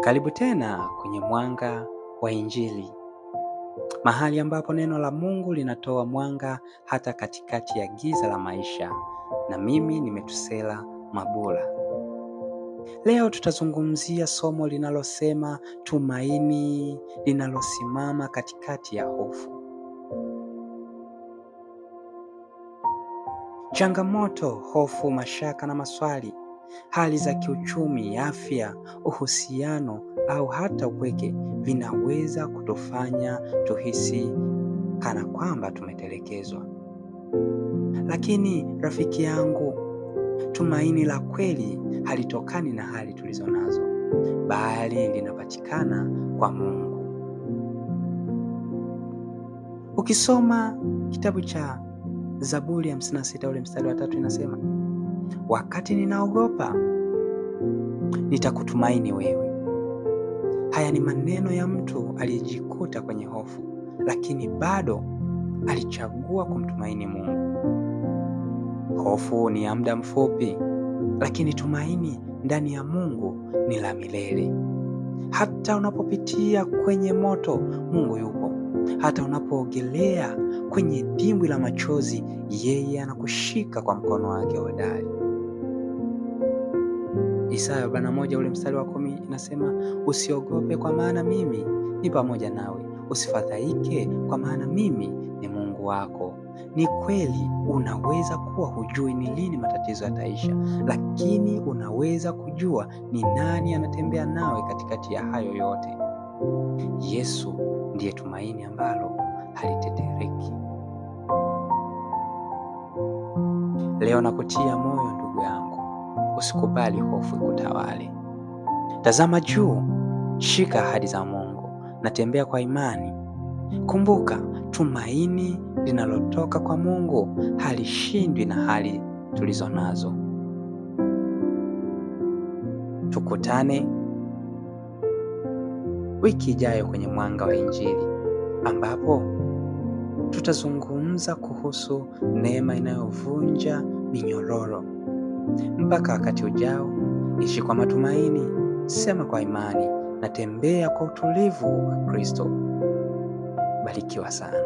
Karibu tena kwenye Mwanga wa Injili, mahali ambapo neno la Mungu linatoa mwanga hata katikati ya giza la maisha. Na mimi ni Metusela Mabula. Leo tutazungumzia somo linalosema tumaini linalosimama katikati ya hofu. Changamoto, hofu, mashaka na maswali, hali za kiuchumi, afya, uhusiano au hata upweke vinaweza kutufanya tuhisi kana kwamba tumetelekezwa. Lakini rafiki yangu, tumaini la kweli halitokani na hali tulizo nazo, bali linapatikana kwa Mungu. Ukisoma kitabu cha Zaburi 56 ule mstari wa 3 inasema, wakati ninaogopa, nitakutumaini wewe. Haya ni maneno ya mtu aliyejikuta kwenye hofu, lakini bado alichagua kumtumaini Mungu. Hofu ni ya muda mfupi, lakini tumaini ndani ya Mungu ni la milele. Hata unapopitia kwenye moto, Mungu yupo. Hata unapoogelea kwenye dimbwi la machozi, yeye anakushika kwa mkono wake hodari. Isaya 41 ule mstari wa 10 inasema, usiogope kwa maana mimi ni pamoja nawe, usifadhaike kwa maana mimi ni Mungu wako. Ni kweli unaweza kuwa hujui ni lini matatizo yataisha, lakini unaweza kujua ni nani anatembea nawe katikati ya hayo yote. Yesu ndiye tumaini ambalo halitetereki. Leo nakutia moyo ndugu yangu, usikubali hofu ikutawale. Tazama juu, shika ahadi za Mungu na tembea kwa imani. Kumbuka, tumaini linalotoka kwa Mungu halishindwi na hali tulizo nazo. Tukutane wiki ijayo kwenye Mwanga wa Injili, ambapo tutazungumza kuhusu neema inayovunja minyororo. Mpaka wakati ujao, ishi kwa matumaini, sema kwa imani na tembea kwa utulivu wa Kristo. Barikiwa sana.